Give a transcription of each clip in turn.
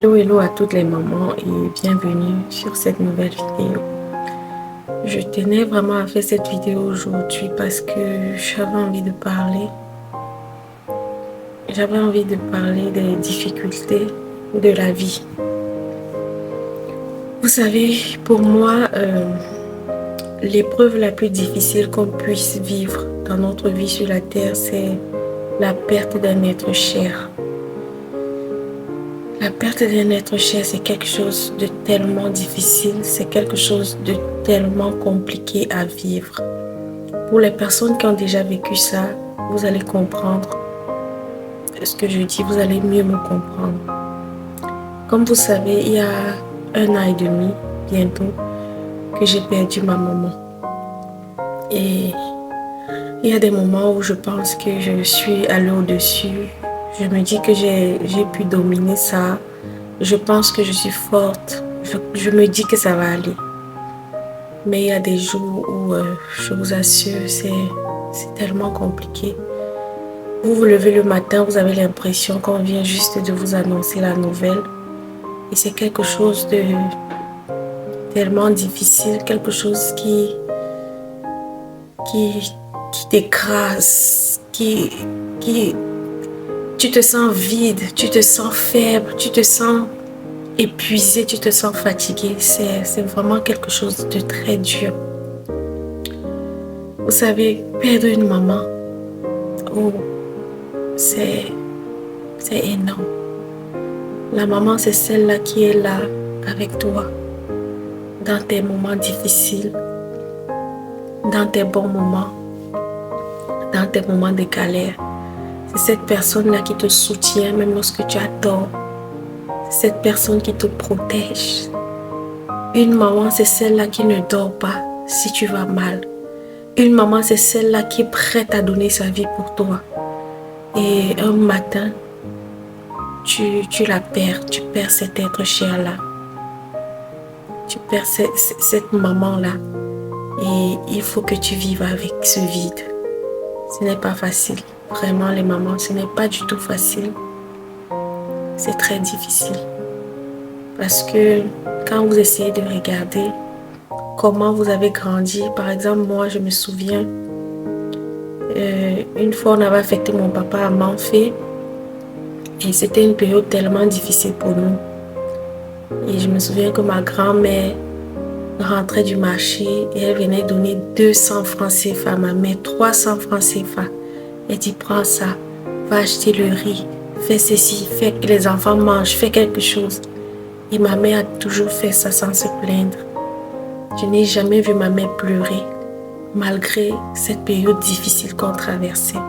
Hello, hello à toutes les mamans et bienvenue sur cette nouvelle vidéo. Je tenais vraiment à faire cette vidéo aujourd'hui parce que j'avais envie de parler. J'avais envie de parler des difficultés de la vie. Vous savez, pour moi, l'épreuve la plus difficile qu'on puisse vivre dans notre vie sur la terre, c'est la perte d'un être cher. La perte d'un être cher, c'est quelque chose de tellement difficile, c'est quelque chose de tellement compliqué à vivre. Pour les personnes qui ont déjà vécu ça, vous allez comprendre ce que je dis, vous allez mieux me comprendre. Comme vous savez, il y a 1 an et demi, bientôt, que j'ai perdu ma maman. Et il y a des moments où je pense que je suis allée au-dessus. Je me dis que j'ai pu dominer ça. Je pense que je suis forte. Je me dis que ça va aller. Mais il y a des jours où, je vous assure, c'est tellement compliqué. Vous vous levez le matin, vous avez l'impression qu'on vient juste de vous annoncer la nouvelle. Et c'est quelque chose de tellement difficile, quelque chose qui t'écrase, tu te sens vide, tu te sens faible, tu te sens épuisé, tu te sens fatigué. C'est vraiment quelque chose de très dur. Vous savez, perdre une maman, oh, c'est énorme. La maman, c'est celle-là qui est là avec toi dans tes moments difficiles, dans tes bons moments, dans tes moments de galère. C'est cette personne-là qui te soutient même lorsque tu as tort. C'est cette personne qui te protège. Une maman, c'est celle-là qui ne dort pas si tu vas mal. Une maman, c'est celle-là qui est prête à donner sa vie pour toi. Et un matin, tu la perds, tu perds cet être cher-là. Tu perds cette maman-là. Et il faut que tu vives avec ce vide. Ce n'est pas facile. Vraiment, les mamans, ce n'est pas du tout facile. C'est très difficile. Parce que quand vous essayez de regarder comment vous avez grandi, par exemple, moi, je me souviens, une fois, on avait affecté mon papa à Manfé. Et c'était une période tellement difficile pour nous. Et je me souviens que ma grand-mère rentrait du marché et elle venait donner 200 francs CFA à ma mère, 300 francs CFA. Elle dit, prends ça, va acheter le riz, fais ceci, fais que les enfants mangent, fais quelque chose. Et ma mère a toujours fait ça sans se plaindre. Je n'ai jamais vu ma mère pleurer, malgré cette période difficile qu'on traversait.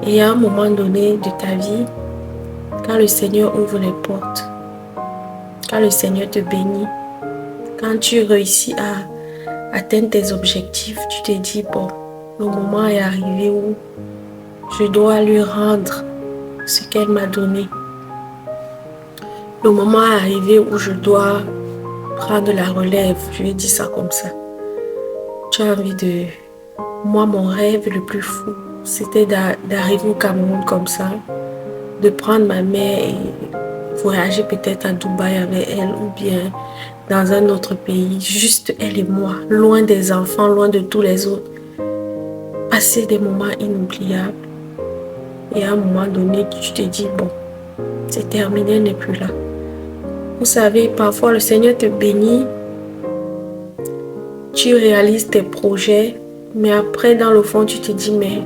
Et à un moment donné de ta vie, quand le Seigneur ouvre les portes, quand le Seigneur te bénit, quand tu réussis à atteindre tes objectifs, tu te dis, bon, le moment est arrivé où je dois lui rendre ce qu'elle m'a donné. Le moment est arrivé où je dois prendre la relève, je vais dire ça comme ça. Tu as envie de... Moi, mon rêve le plus fou, c'était d'arriver au Cameroun comme ça, de prendre ma mère et voyager peut-être à Dubaï avec elle ou bien dans un autre pays, juste elle et moi, loin des enfants, loin de tous les autres. Passer des moments inoubliables. Et à un moment donné, tu te dis, bon, c'est terminé, elle n'est plus là. Vous savez, parfois le Seigneur te bénit, tu réalises tes projets, mais après, dans le fond, tu te dis, mais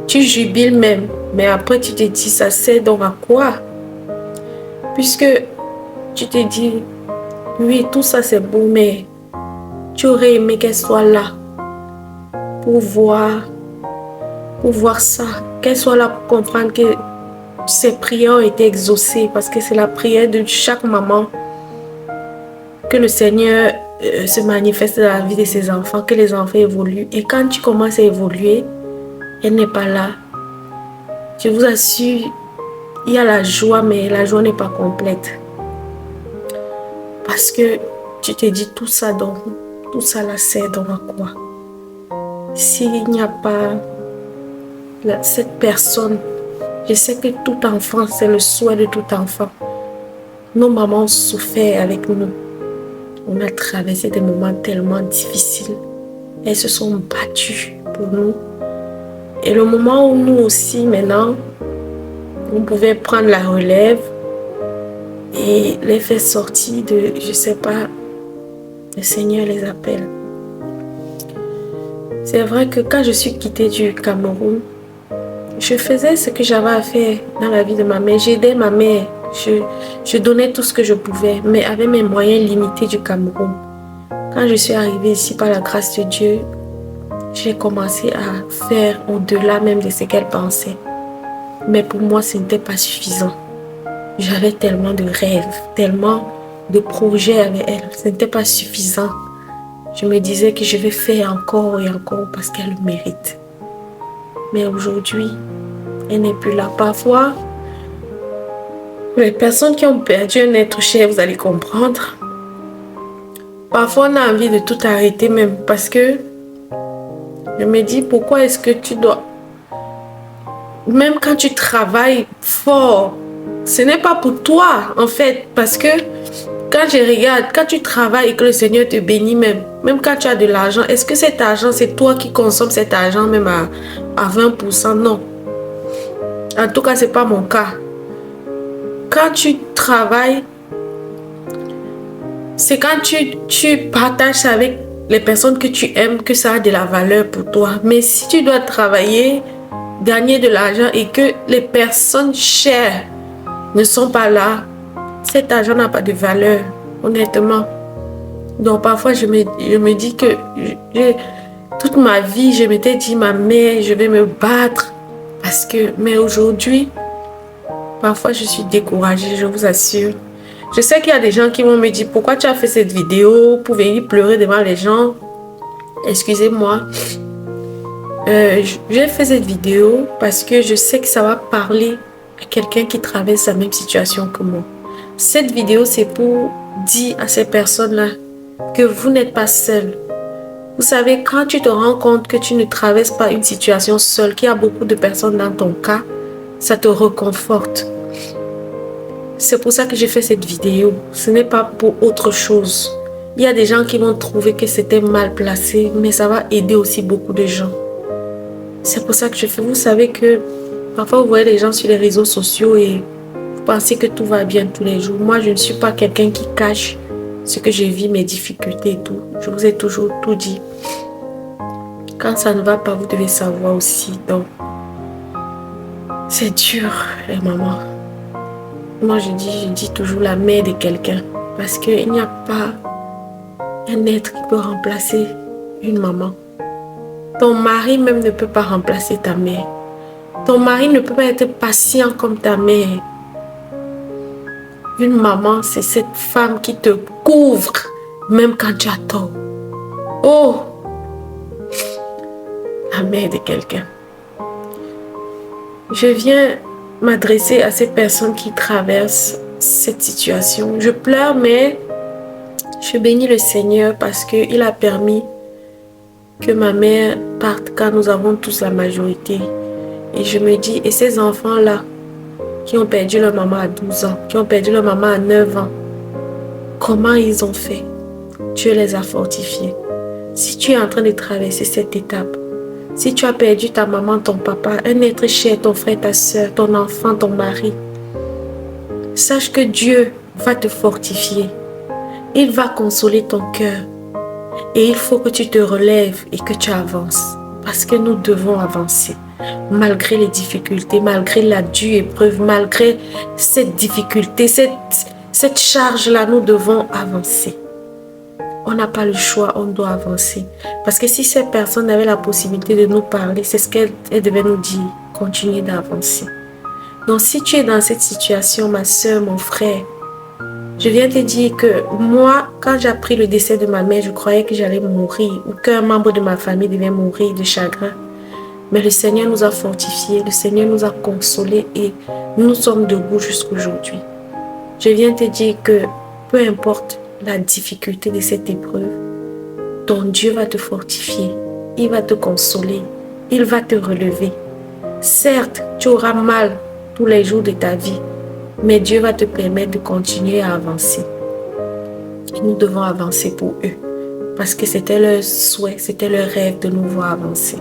tu jubiles même. Mais après, tu te dis, ça sert donc à quoi? Puisque tu te dis, oui, tout ça c'est beau, mais tu aurais aimé qu'elle soit là pour voir ça, qu'elle soit là pour comprendre que ses prières ont été exaucées, parce que c'est la prière de chaque maman que le Seigneur se manifeste dans la vie de ses enfants, que les enfants évoluent. Et quand tu commences à évoluer, elle n'est pas là. Je vous assure, il y a la joie, mais la joie n'est pas complète. Parce que tu te dis tout ça là sert donc à quoi? S'il n'y a pas cette personne, je sais que tout enfant, c'est le souhait de tout enfant, Nos mamans ont souffert avec nous. On a traversé des moments tellement difficiles. Elles se sont battues pour nous. Et le moment où nous aussi, maintenant, on pouvait prendre la relève et les faire sortir de, je sais pas, le Seigneur les appelle. C'est vrai que quand je suis quittée du Cameroun, je faisais ce que j'avais à faire dans la vie de ma mère. J'aidais ma mère. Je donnais tout ce que je pouvais, mais avec mes moyens limités du Cameroun. Quand je suis arrivée ici par la grâce de Dieu, j'ai commencé à faire au-delà même de ce qu'elle pensait. Mais pour moi, ce n'était pas suffisant. J'avais tellement de rêves, tellement de projets avec elle. Ce n'était pas suffisant. Je me disais que je vais faire encore et encore parce qu'elle le mérite. Mais aujourd'hui, elle n'est plus là. Parfois, les personnes qui ont perdu un être cher, vous allez comprendre. Parfois, on a envie de tout arrêter même parce que je me dis, pourquoi est-ce que tu dois... Même quand tu travailles fort, ce n'est pas pour toi en fait. Parce que quand je regarde, quand tu travailles et que le Seigneur te bénit même quand tu as de l'argent, est-ce que cet argent, c'est toi qui consommes cet argent même à 20%? Non. En tout cas, ce n'est pas mon cas. Quand tu travailles, c'est quand tu partages avec les personnes que tu aimes que ça a de la valeur pour toi. Mais si tu dois travailler, gagner de l'argent et que les personnes chères ne sont pas là, cet argent n'a pas de valeur, honnêtement. Donc parfois, je me dis que toute ma vie, je m'étais dit, ma mère, je vais me battre. Mais aujourd'hui, parfois, je suis découragée, je vous assure. Je sais qu'il y a des gens qui vont me dire, pourquoi tu as fait cette vidéo pour venir pleurer devant les gens? Excusez-moi. J'ai fait cette vidéo parce que je sais que ça va parler à quelqu'un qui traverse la même situation que moi. Cette vidéo, c'est pour dire à ces personnes-là que vous n'êtes pas seuls. Vous savez, quand tu te rends compte que tu ne traverses pas une situation seule, qu'il y a beaucoup de personnes dans ton cas, ça te réconforte. C'est pour ça que j'ai fait cette vidéo. Ce n'est pas pour autre chose. Il y a des gens qui vont trouver que c'était mal placé, mais ça va aider aussi beaucoup de gens. C'est pour ça que je fais. Vous savez que parfois vous voyez les gens sur les réseaux sociaux et vous pensez que tout va bien tous les jours. Moi, je ne suis pas quelqu'un qui cache ce que je vis, mes difficultés et tout. Je vous ai toujours tout dit. Quand ça ne va pas, vous devez savoir aussi. Donc, c'est dur, les mamans. Moi, je dis toujours la mère de quelqu'un. Parce qu'il n'y a pas un être qui peut remplacer une maman. Ton mari même ne peut pas remplacer ta mère. Ton mari ne peut pas être patient comme ta mère. Une maman, c'est cette femme qui te couvre même quand tu as tort. Oh! La mère de quelqu'un. Je viens m'adresser à ces personnes qui traversent cette situation. Je pleure, mais je bénis le Seigneur parce qu'il a permis que ma mère parte quand nous avons tous la majorité. Et je me dis, et ces enfants-là qui ont perdu leur maman à 12 ans, qui ont perdu leur maman à 9 ans, comment ils ont fait? Dieu les a fortifiés. Si tu es en train de traverser cette étape, si tu as perdu ta maman, ton papa, un être cher, ton frère, ta soeur, ton enfant, ton mari, sache que Dieu va te fortifier. Il va consoler ton cœur. Et il faut que tu te relèves et que tu avances. Parce que nous devons avancer. Malgré les difficultés, malgré la dure épreuve, malgré cette difficulté, cette charge-là, nous devons avancer. On n'a pas le choix, on doit avancer. Parce que si ces personnes avaient la possibilité de nous parler, c'est ce qu'elles devaient nous dire. Continuez d'avancer. Donc si tu es dans cette situation, ma soeur, mon frère, je viens te dire que moi, quand j'ai appris le décès de ma mère, je croyais que j'allais mourir ou qu'un membre de ma famille devait mourir de chagrin. Mais le Seigneur nous a fortifiés, le Seigneur nous a consolés et nous sommes debout jusqu'aujourd'hui. Je viens te dire que peu importe la difficulté de cette épreuve, ton Dieu va te fortifier, il va te consoler, il va te relever. Certes, tu auras mal tous les jours de ta vie, Mais Dieu va te permettre de continuer à avancer. Et nous devons avancer pour eux. Parce que c'était leur souhait, c'était leur rêve de nous voir avancer.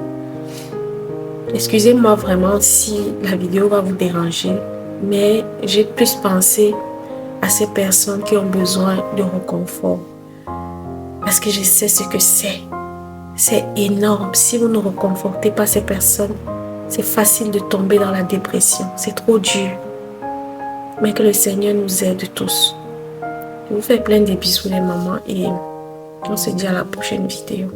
Excusez-moi vraiment si la vidéo va vous déranger, mais j'ai plus pensé à ces personnes qui ont besoin de réconfort. Parce que je sais ce que c'est. C'est énorme. Si vous ne réconfortez pas ces personnes, c'est facile de tomber dans la dépression. C'est trop dur. Mais que le Seigneur nous aide tous. Je vous fais plein de bisous les mamans et on se dit à la prochaine vidéo.